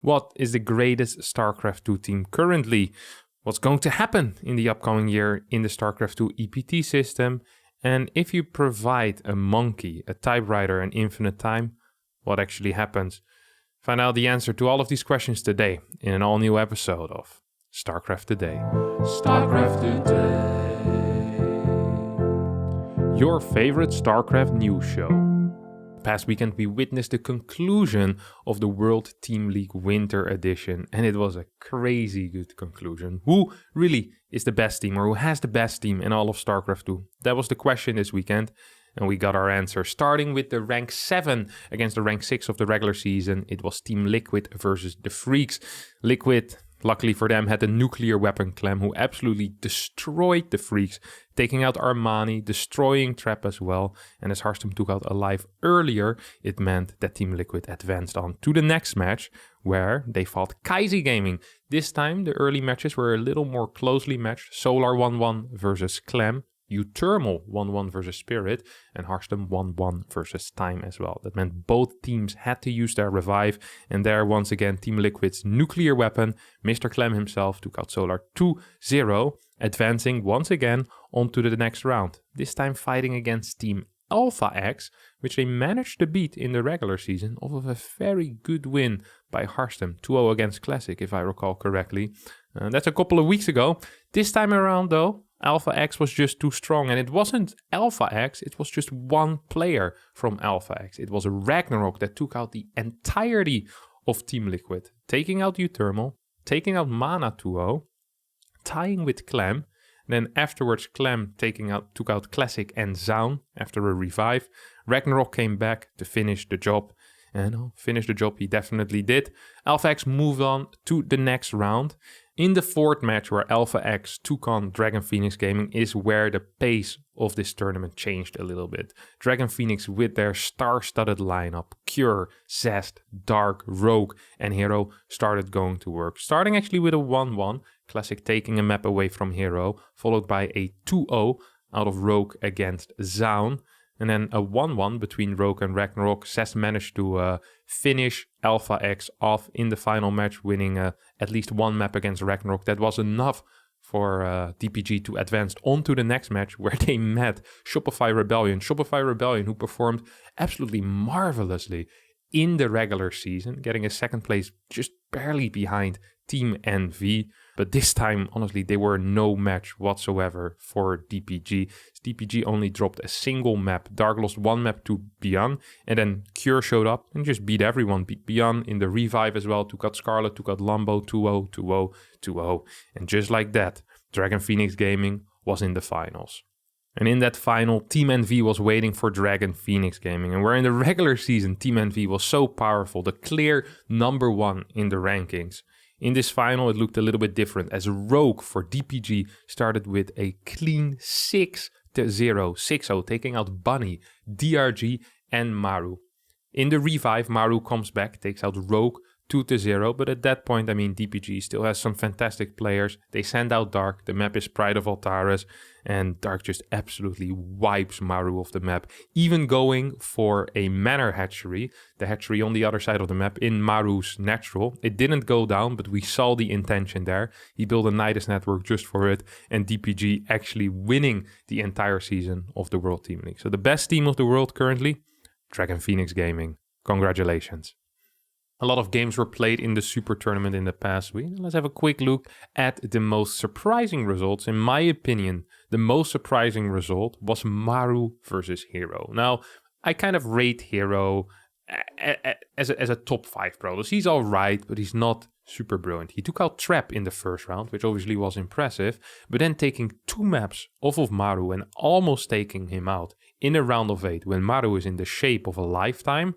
What is the greatest StarCraft 2 team currently? What's going to happen in the upcoming year in the StarCraft 2 EPT system? And if you provide a monkey, a typewriter, and infinite time, what actually happens? Find out the answer to all of these questions today in an all-new episode of StarCraft Today. StarCraft Today. Your favorite StarCraft news show. Past weekend we witnessed the conclusion of the World Team League Winter Edition, and it was a crazy good conclusion. Who really is the best team, or who has the best team in all of StarCraft 2? That was the question this weekend, and we got our answer. Starting with the rank 7 against the rank 6 of the regular season, it was Team Liquid versus the Freaks. Liquid, luckily for them, had a nuclear weapon clan who absolutely destroyed the Freaks, taking out Armani, destroying Trap as well. And as Harstem took out Alive earlier, it meant that Team Liquid advanced on to the next match, where they fought SC2DAY Gaming. This time, the early matches were a little more closely matched. Solar 1-1 versus Clem, Uthermal 1-1 versus Spirit, and Harstem 1-1 versus Time as well. That meant both teams had to use their revive, and there once again Team Liquid's nuclear weapon, Mr. Clem himself, took out Solar 2-0, advancing once again onto the next round. This time fighting against Team Alpha X, which they managed to beat in the regular season off of a very good win by Harstem, 2-0 against Classic if I recall correctly. That's a couple of weeks ago. This time around though, Alpha X was just too strong, and it wasn't Alpha X, it was just one player from Alpha X. It was Ragnarok that took out the entirety of Team Liquid, taking out Uthermal, taking out Mana 2-0, tying with Clem. Then afterwards Clem took out Classic and Zaun after a revive. Ragnarok came back to finish the job, and finish the job he definitely did. Alpha X moved on to the next round. In the fourth match where Alpha X took on Dragon Phoenix Gaming is where the pace of this tournament changed a little bit. Dragon Phoenix with their star-studded lineup, Cure, Zest, Dark, Rogue and Hero started going to work. Starting actually with a 1-1, Classic taking a map away from Hero, followed by a 2-0 out of Rogue against Zaun. And then a 1-1 between Rogue and Ragnarok. Zest managed to finish Alpha X off in the final match, winning at least one map against Ragnarok. That was enough for DPG to advance on to the next match, where they met Shopify Rebellion. Shopify Rebellion, who performed absolutely marvelously in the regular season, getting a second place just barely behind Team NV. But this time, honestly, they were no match whatsoever for DPG. DPG only dropped a single map. Dark lost one map to Beyond, and then Cure showed up and just beat everyone. Beat Beyond in the revive as well, took out Scarlet, took out Lambo, 2-0, 2-0, 2-0. And just like that, Dragon Phoenix Gaming was in the finals. And in that final, Team NV was waiting for Dragon Phoenix Gaming. And where in the regular season, Team NV was so powerful, the clear number one in the rankings. In this final, it looked a little bit different, as Rogue for DPG started with a clean 6-0, 6-0, taking out Bunny, DRG, and Maru. In the revive, Maru comes back, takes out Rogue 2-0, but at that point, DPG still has some fantastic players. They send out Dark, the map is Pride of Altares, and Dark just absolutely wipes Maru off the map, even going for a Manor hatchery, the hatchery on the other side of the map in Maru's natural. It didn't go down, but we saw the intention there. He built a Nidus network just for it, and DPG actually winning the entire season of the World Team League. So the best team of the world currently, Dragon Phoenix Gaming. Congratulations. A lot of games were played in the Super Tournament in the past week. Let's have a quick look at the most surprising results. In my opinion, the most surprising result was Maru versus Hero. Now, I kind of rate Hero as a top 5 brawler. He's all right, but he's not super brilliant. He took out Trap in the first round, which obviously was impressive, but then taking 2 maps off of Maru and almost taking him out in a round of 8 when Maru is in the shape of a lifetime,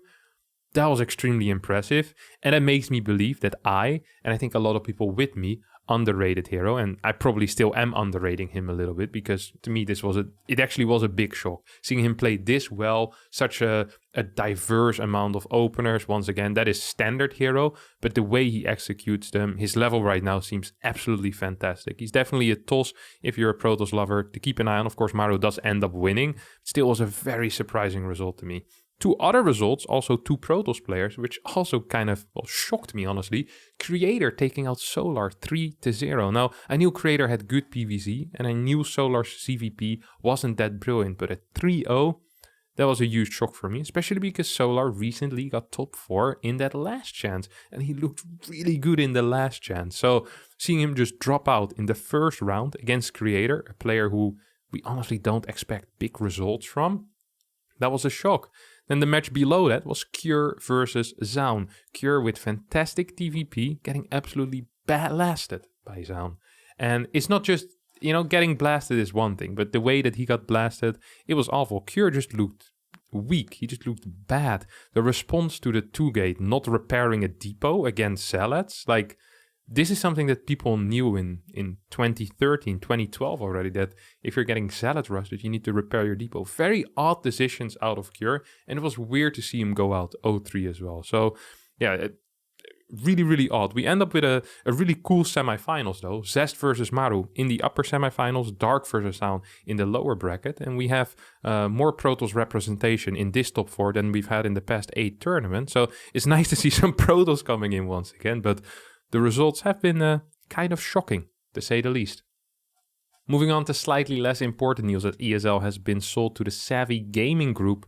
that was extremely impressive, and that makes me believe that I, and I think a lot of people with me, underrated Hero, and I probably still am underrating him a little bit, because to me it actually was a big shock. Seeing him play this well, such a diverse amount of openers, once again, that is standard Hero, but the way he executes them, his level right now seems absolutely fantastic. He's definitely a toss if you're a Protoss lover to keep an eye on. Of course, Maru does end up winning. It still was a very surprising result to me. Two other results, also two Protoss players, which also kind of shocked me, honestly. Creator taking out Solar 3-0. Now, I knew Creator had good PvZ, and I knew Solar's CVP wasn't that brilliant, but at 3-0, that was a huge shock for me, especially because Solar recently got top 4 in that last chance, and he looked really good in the last chance. So, seeing him just drop out in the first round against Creator, a player who we honestly don't expect big results from, that was a shock. Then the match below that was Cure versus Zaun. Cure with fantastic TVP getting absolutely blasted by Zaun. And it's not just, getting blasted is one thing, but the way that he got blasted, it was awful. Cure just looked weak. He just looked bad. The response to the 2-gate not repairing a depot against Zealots, this is something that people knew in 2013, 2012 already, that if you're getting Zealot rushed, you need to repair your depot. Very odd decisions out of Cure, and it was weird to see him go out 0-3 as well. So, yeah, really, really odd. We end up with a really cool semifinals, though. Zest versus Maru in the upper semifinals, Dark versus Sound in the lower bracket, and we have more Protoss representation in this top 4 than we've had in the past 8 tournaments. So it's nice to see some Protoss coming in once again, but the results have been kind of shocking, to say the least. Moving on to slightly less important news, that ESL has been sold to the Savvy Gaming Group,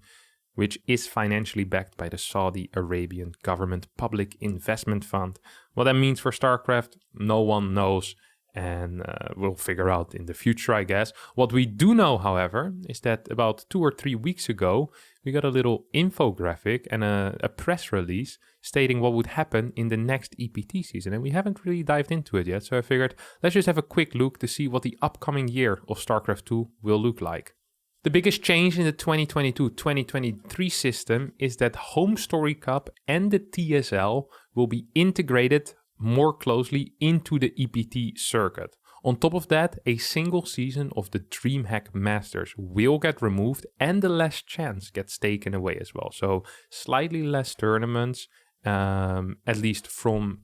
which is financially backed by the Saudi Arabian government public investment fund. What that means for StarCraft, no one knows, and we'll figure out in the future, I guess. What we do know, however, is that about 2 or 3 weeks ago, we got a little infographic and a press release stating what would happen in the next EPT season. And we haven't really dived into it yet, so I figured let's just have a quick look to see what the upcoming year of StarCraft 2 will look like. The biggest change in the 2022-2023 system is that Home Story Cup and the TSL will be integrated more closely into the EPT circuit. On top of that, a single season of the DreamHack Masters will get removed and the last chance gets taken away as well. So slightly less tournaments, at least from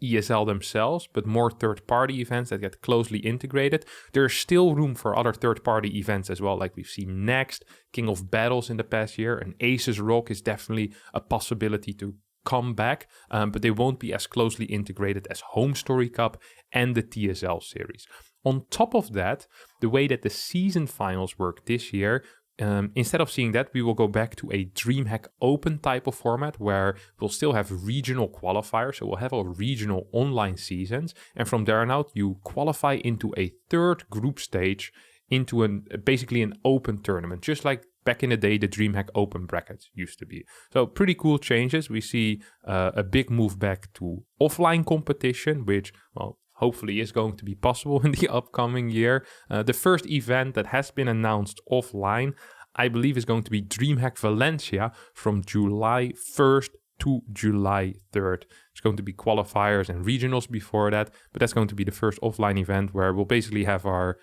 ESL themselves, but more third-party events that get closely integrated. There's still room for other third-party events as well, like we've seen Next, King of Battles in the past year, and Aces Rock is definitely a possibility to come back, but they won't be as closely integrated as Home Story Cup and the TSL series. On top of that, the way that the season finals work this year, instead of seeing that, we will go back to a DreamHack Open type of format where we'll still have regional qualifiers. So we'll have our regional online seasons, and from there on out, you qualify into a third group stage into basically an open tournament, just like back in the day, the DreamHack Open brackets used to be. So pretty cool changes. We see a big move back to offline competition, which, well, hopefully is going to be possible in the upcoming year. The first event that has been announced offline, I believe, is going to be DreamHack Valencia from July 1st to July 3rd. It's going to be qualifiers and regionals before that, but that's going to be the first offline event where we'll basically have our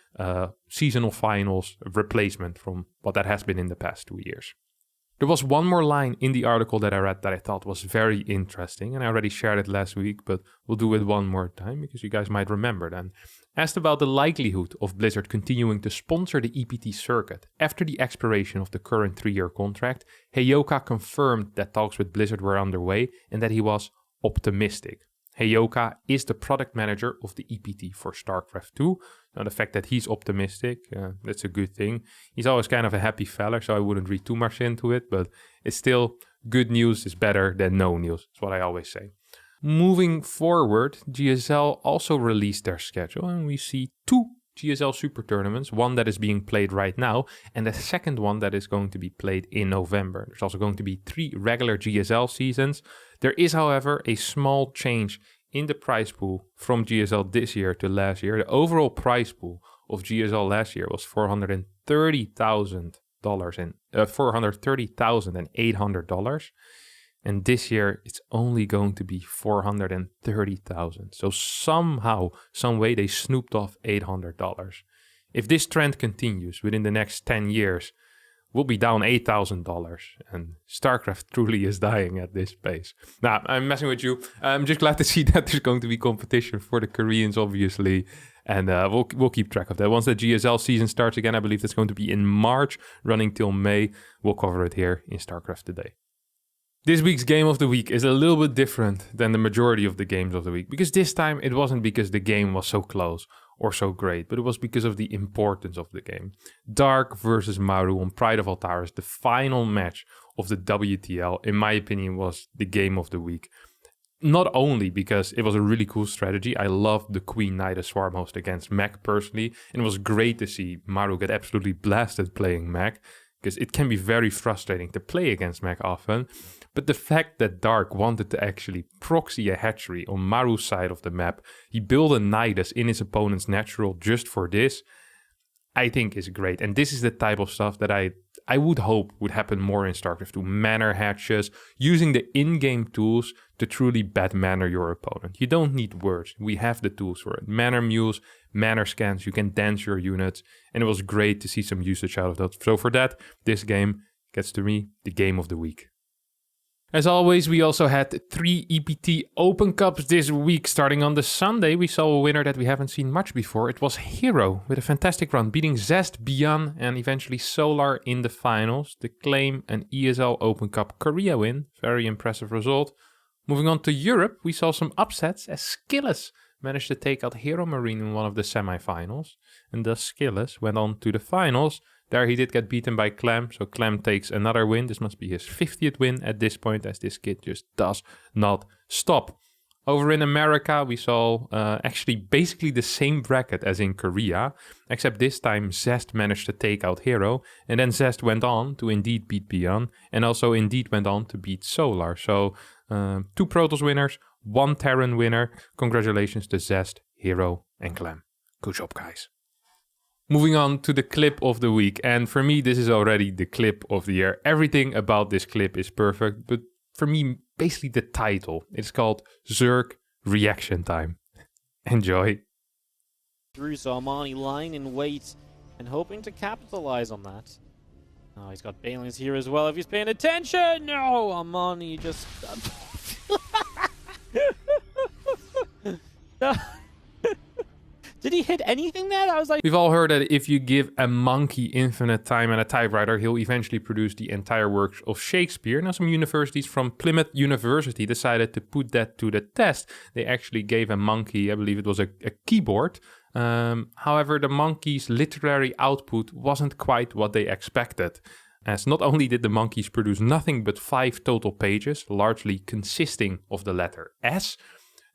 seasonal finals replacement from what that has been in the past 2 years. There was one more line in the article that I read that I thought was very interesting, and I already shared it last week, but we'll do it one more time because you guys might remember then. Asked about the likelihood of Blizzard continuing to sponsor the EPT circuit after the expiration of the current 3-year contract, Heyoka confirmed that talks with Blizzard were underway and that he was optimistic. Heyoka is the product manager of the EPT for StarCraft 2. Now, the fact that he's optimistic, that's a good thing. He's always kind of a happy fella, so I wouldn't read too much into it, but it's still good news is better than no news. That's what I always say. Moving forward, GSL also released their schedule, and we see 2 GSL Super Tournaments, one that is being played right now, and the second one that is going to be played in November. There's also going to be 3 regular GSL seasons. There is, however, a small change in the prize pool from GSL this year to last year. The overall prize pool of GSL last year was $430,800, and this year it's only going to be $430,000. So somehow, some way, they snooped off $800. If this trend continues within the next 10 years, we'll be down $8,000. And StarCraft truly is dying at this pace. Nah, I'm messing with you. I'm just glad to see that there's going to be competition for the Koreans, obviously. And we'll keep track of that. Once the GSL season starts again, I believe that's going to be in March, running till May. We'll cover it here in StarCraft Today. This week's Game of the Week is a little bit different than the majority of the Games of the Week. Because this time it wasn't because the game was so close or so great, but it was because of the importance of the game. Dark versus Maru on Pride of Altaris, the final match of the WTL, in my opinion, was the Game of the Week. Not only because it was a really cool strategy, I loved the Queen Knight as Swarm host against Mech personally, and it was great to see Maru get absolutely blasted playing Mech, because it can be very frustrating to play against Mech often. But the fact that Dark wanted to actually proxy a hatchery on Maru's side of the map, he built a Nidus in his opponent's natural just for this, I think is great. And this is the type of stuff that I would hope would happen more in StarCraft 2. Manner hatches, using the in-game tools to truly bad manner your opponent. You don't need words. We have the tools for it. Manner mules, manner scans, you can dance your units. And it was great to see some usage out of that. So for that, this game gets to me the Game of the Week. As always, we also had 3 EPT Open Cups this week. Starting on the Sunday, we saw a winner that we haven't seen much before. It was Hero with a fantastic run, beating Zest, Bian, and eventually Solar in the finals to claim an ESL Open Cup Korea win. Very impressive result. Moving on to Europe, we saw some upsets as Skillis managed to take out Hero Marine in one of the semifinals. And thus Skillis went on to the finals. There he did get beaten by Clem, so Clem takes another win. This must be his 50th win at this point, as this kid just does not stop. Over in America, we saw actually basically the same bracket as in Korea, except this time Zest managed to take out Hero, and then Zest went on to indeed beat Bian, and also indeed went on to beat Solar. So 2 Protoss winners, 1 Terran winner. Congratulations to Zest, Hero, and Clem. Good job, guys. Moving on to the clip of the week, and for me this is already the clip of the year. Everything about this clip is perfect, but for me basically the title. It's called Zerg Reaction Time. Enjoy. Through, so Armani lying in wait and hoping to capitalize on that. Oh, he's got Balins here as well if he's paying attention. No, Armani just... Did he hit anything there? I was like... We've all heard that if you give a monkey infinite time and a typewriter, he'll eventually produce the entire works of Shakespeare. Now, some universities from Plymouth University decided to put that to the test. They actually gave a monkey, I believe it was a keyboard. However, the monkey's literary output wasn't quite what they expected. As not only did the monkeys produce nothing but 5 total pages, largely consisting of the letter S,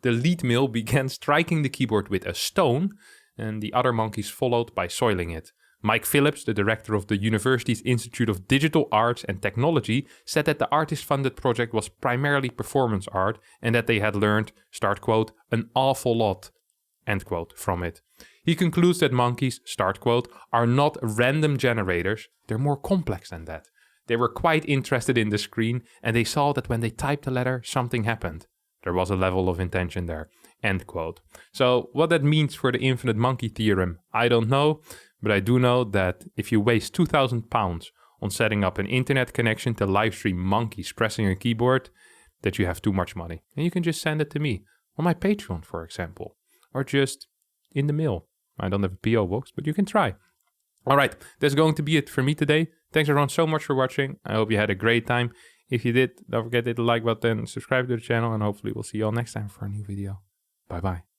the lead male began striking the keyboard with a stone, and the other monkeys followed by soiling it. Mike Phillips, the director of the university's Institute of Digital Arts and Technology, said that the artist-funded project was primarily performance art and that they had learned, start quote, an awful lot, end quote, from it. He concludes that monkeys, start quote, are not random generators, they're more complex than that. They were quite interested in the screen and they saw that when they typed a letter, something happened. There was a level of intention there, end quote. So what that means for the infinite monkey theorem, I don't know, but I do know that if you waste £2,000 on setting up an internet connection to live stream monkeys pressing a keyboard, that you have too much money. And you can just send it to me on my Patreon, for example, or just in the mail. I don't have a PO box, but you can try. All right, that's going to be it for me today. Thanks everyone so much for watching. I hope you had a great time. If you did, don't forget to hit the like button, subscribe to the channel, and hopefully we'll see you all next time for a new video. Bye bye.